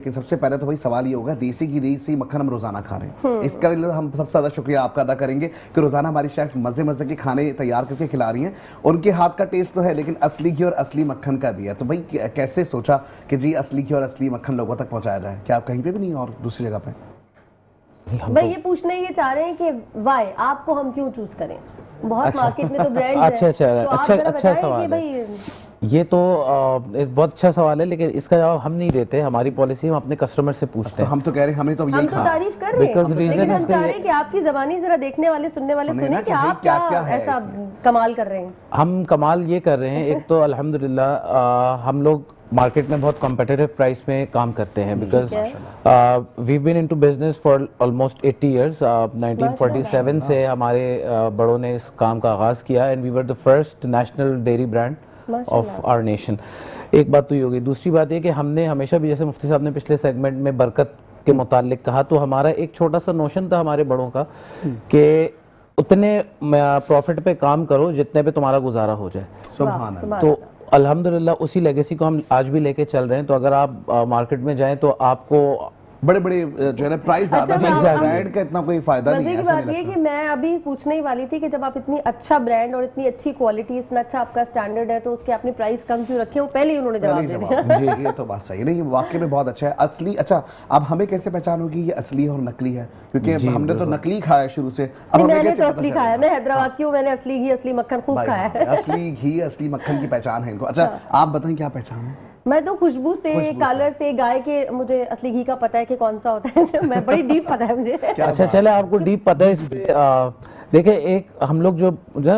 कि सबसे पहले तो भाई सवाल ये होगा, देसी घी देसी मक्खन हम रोजाना खा रहे हैं, इसके लिए हम सबसे ज्यादा शुक्रिया आपका अदा करेंगे कि रोजाना हमारी शेफ मजे मजे के खाने तैयार करके खिला रही हैं। उनके हाथ का टेस्ट तो है, लेकिन असली घी और असली मक्खन का भी है। तो भाई कैसे सोचा कि जी असली घी और असली मक्खन लोगों तक पहुंचाया जाए? क्या आप कहीं पे भी नहीं और दूसरी जगह पे? भाई ये पूछने ये चाह रहे हैं कि वाई आपको हम क्यों चूज करें? बहुत मार्केट में तो ब्रांड्स हैं। अच्छा सवाल है ये तो एक बहुत अच्छा सवाल है, लेकिन इसका जवाब हम नहीं देते। हमारी पॉलिसी हम अपने कस्टमर से पूछते हैं। हम तो कह रहे हैं हमें तो यही हम तो तारीफ कर रहे हैं, लेकिन हम चाह रहे हैं कि आपकी ज़बानी जरा देखने वाले सुनने वाले सुने कि आप क्या ऐसा कमाल कर रहे हैं। हम कमाल ये कर रहे हैं, एक तो अल्हम्दुलिल्लाह हम लोग मार्केट में बहुत कॉम्पिटिटिव प्राइस में काम करते हैं, because we been into business for almost 80 years. 1947 से हमारे बड़ों ने इस काम का आगाज किया and we were the first national dairy brand of our nation. एक बात तो ये होगी। दूसरी बात ये कि हमने हमेशा भी, जैसे मुफ्ती साहब ने पिछले सेगमेंट में बरकत के मुतालिक कहा, तो हमारा एक छोटा सा नोशन था हमारे बड़ों का कि उतने प्रॉफिट पे काम करो जितने पे तुम्हारा गुजारा हो जाए। सुभान अल्लाह। तो अल्हम्दुलिल्लाह उसी लेगेसी को हम आज भी लेके चल रहे हैं। तो अगर आप मार्केट में जाएं तो आपको बड़े बड़े जो है ना प्राइस ज्यादा ब्रांड का इतना कोई फायदा नहीं है। मजे की बात ये कि मैं अभी पूछने ही वाली थी कि जब आप इतनी अच्छा ब्रांड और इतनी अच्छी क्वालिटी, इतना अच्छा आपका स्टैंडर्ड है, तो उसके आपने प्राइस कम क्यों रखे? वो पहले ही उन्होंने जवाब दे दिया। जी ये तो बात सही नहीं, वाकई में बहुत अच्छा है। असली अच्छा, अब हमें कैसे पहचान होगी ये असली और नकली है? क्योंकि हमने तो नकली खाया शुरू से। अब मैंने तो असली खाया, मैं हैदराबाद की हूँ, मैंने असली घी असली मक्खन खूब खाया है। असली घी असली मक्खन की पहचान है इनको। अच्छा आप बताएं क्या पहचान है? मैं तो खुशबू से, कलर से, गाय के मुझे असली घी का पता है कि कौन सा होता है। मैं बड़ी डीप पता है मुझे। अच्छा चले, आपको डीप पता है इस पे। देखिए, एक हम लोग जो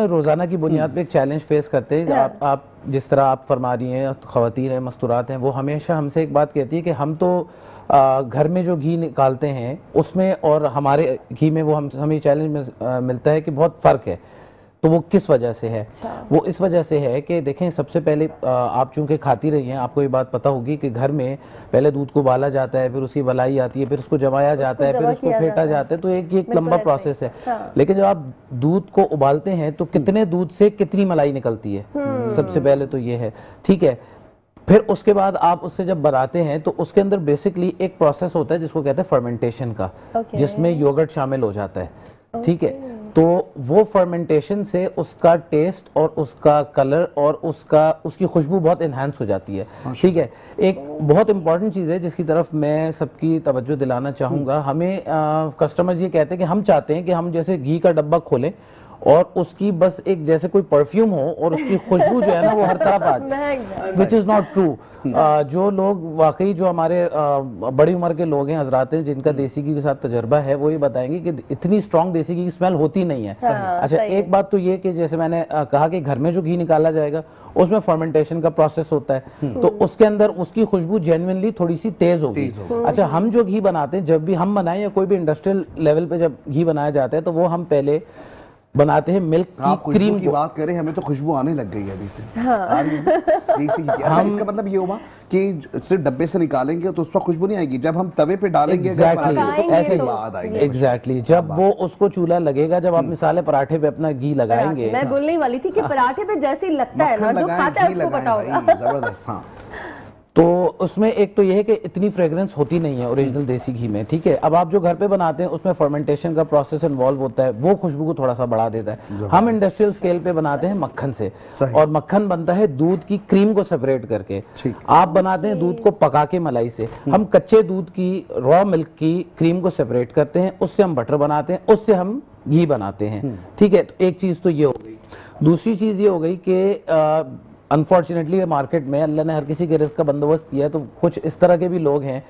रोजाना की बुनियाद पे एक चैलेंज फेस करते हैं। आप जिस तरह आप फरमा रही हैं, खवातीन हैं, मस्तूरात हैं, वो हमेशा हमसे एक बात कहती है कि हम तो घर में जो घी निकालते हैं उसमें और हमारे घी में वो हमें चैलेंज मिलता है कि बहुत फ़र्क है। तो वो किस वजह से है? वो इस वजह से है कि देखें, सबसे पहले आप चूंकि खाती रही हैं, आपको ये बात पता होगी कि घर में पहले दूध को उबाला जाता है, फिर उसकी मलाई आती है, फिर उसको जमाया जाता है, फिर उसको फेंटा जाता है। तो एक लंबा प्रोसेस है। लेकिन जब आप दूध को उबालते हैं तो कितने दूध से कितनी मलाई निकलती है, सबसे पहले तो ये है। ठीक है, फिर उसके बाद आप उससे जब बनाते हैं तो उसके अंदर बेसिकली एक प्रोसेस होता है जिसको कहते हैं फर्मेंटेशन का, जिसमें योगर्ट शामिल हो जाता है। ठीक है, तो वो फर्मेंटेशन से उसका टेस्ट और उसका कलर और उसकी खुशबू बहुत इन्हांस हो जाती है। ठीक है, एक बहुत इंपॉर्टेंट चीज़ है जिसकी तरफ मैं सबकी तवज्जो दिलाना चाहूँगा। हमें कस्टमर्स ये कहते हैं कि हम चाहते हैं कि हम जैसे घी का डब्बा खोलें और उसकी बस एक जैसे कोई परफ्यूम हो और उसकी खुशबू जो है ना वो हर तरफ आ जाए, विच इज़ नॉट ट्रू। जो लोग वाकई जो हमारे बड़ी उम्र के लोग हैं, हजरात हैं, जिनका देसी घी के साथ तजर्बा है, वो ये बताएंगे कि इतनी स्ट्रॉन्ग देसी घी की स्मेल होती नहीं है। अच्छा, एक बात तो ये कि जैसे मैंने कहा कि घर में जो घी निकाला जाएगा उसमें फर्मेंटेशन का प्रोसेस होता है, तो उसके अंदर उसकी खुशबू जेन्युइनली थोड़ी सी तेज होगी। अच्छा, हम जो घी बनाते हैं, जब भी हम बनाएं या कोई भी इंडस्ट्रियल लेवल पे जब घी बनाया जाता है, तो वो हम पहले बनाते हैं मिल्क की क्रीम की बात करें, हमें तो खुशबू आने लग गई है अभी से। आ रही है अच्छा, इसका मतलब ये होगा कि सिर्फ डब्बे से निकालेंगे तो उसका खुशबू नहीं आएगी, जब हम तवे पे डालेंगे ऐसे बात आएगी। एग्जैक्टली, जब वो उसको चूल्हा लगेगा, जब आप मिसाले पराठे पे अपना घी लगाएंगे। मैं बोलने वाली थी कि पराठे पे जैसे लगता है ना, जो खाता है उसको पता होगा। जबरदस्त। हाँ, तो उसमें एक तो ये है कि इतनी फ्रेग्रेंस होती नहीं है ओरिजिनल देसी घी में। ठीक है, अब आप जो घर पे बनाते हैं उसमें फर्मेंटेशन का प्रोसेस इन्वॉल्व होता है, वो खुशबू को थोड़ा सा बढ़ा देता है। हम इंडस्ट्रियल स्केल पे बनाते हैं मक्खन से, और मक्खन बनता है दूध की क्रीम को सेपरेट करके। आप बनाते हैं दूध को पका के मलाई से। हम कच्चे दूध की, रॉ मिल्क की क्रीम को सेपरेट करते हैं, उससे हम बटर बनाते हैं, उससे हम घी बनाते हैं। ठीक है, तो एक चीज तो ये हो गई। दूसरी चीज ये हो गई कि अनफॉर्चुनेटली मार्केट में अल्लाह ने हर किसी के रिस्क का बंदोबस्त किया, तो कुछ इस तरह के भी लोग हैं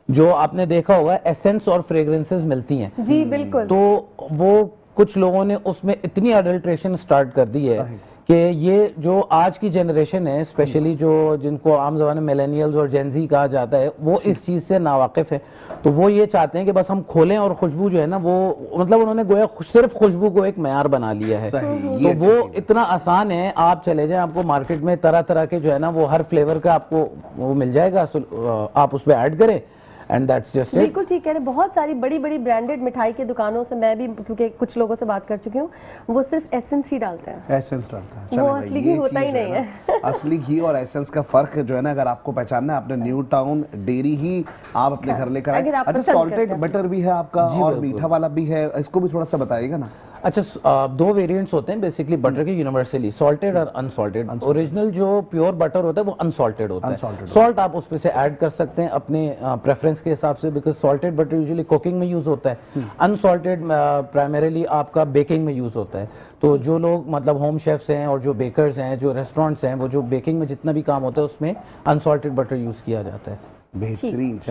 जो आपने देखा होगा एसेंस और फ्रेग्रेंसेस मिलती हैं। जी बिल्कुल। तो वो कुछ लोगों ने उसमें इतनी अडल्ट्रेशन स्टार्ट कर दी है कि ये जो आज की जनरेशन है, स्पेशली जो जिनको आम ज़बान में मिलेनियल्स और जेनजी कहा जाता है, वो इस चीज़ से नावाकिफ है। तो वो ये चाहते हैं कि बस हम खोलें और खुशबू जो है ना, वो मतलब उन्होंने गोया सिर्फ खुशबू को एक मयार बना लिया है। तो वो इतना आसान है, आप चले जाएं, आपको मार्केट में तरह तरह के जो है ना वो हर फ्लेवर का आपको वो मिल जाएगा, आप उस पर ऐड करें, एंड दैट्स जस्ट इट। बिल्कुल ठीक कह रहे हैं। बहुत सारी बड़ी बड़ी ब्रांडेड मिठाई की दुकानों से मैं भी, क्योंकि कुछ लोगों से बात कर चुकी हूँ, वो सिर्फ एसेंस ही डालते हैं, एसेंस डालता है। वो चलें भाई, असली ये घी होता चीज़ ही नहीं ना, असली घी और एसेंस का फर्क जो है ना, अगर आपको पहचानना है, आपने न्यू टाउन डेयरी ही आप अपने घर लेकर आए। अगर आप अच्छा, पसंद सॉल्टेड करते हैं। बटर भी है आपका जी, और बिल्कुल। मीठा वाला भी है, इसको भी थोड़ा सा बताइएगा ना। अच्छा, दो वेरिएंट्स होते हैं बेसिकली बटर के यूनिवर्सली, सॉल्टेड और अनसॉल्टेड। ओरिजिनल जो प्योर बटर होता है वो अनसॉल्टेड होता है। सॉल्ट आप उसमें से ऐड कर सकते हैं अपने प्रेफरेंस के हिसाब से, because salted butter usually cooking में यूज होता है, अनसॉल्टेड प्राइमरीली आपका बेकिंग में यूज होता है। तो जो लोग मतलब होम शेफ्स हैं और जो बेकर्स हैं, जो रेस्टोरेंट्स हैं, वो जो बेकिंग में जितना भी काम होता है उसमें अनसॉल्टेड बटर यूज किया जाता है। बेहतरीन।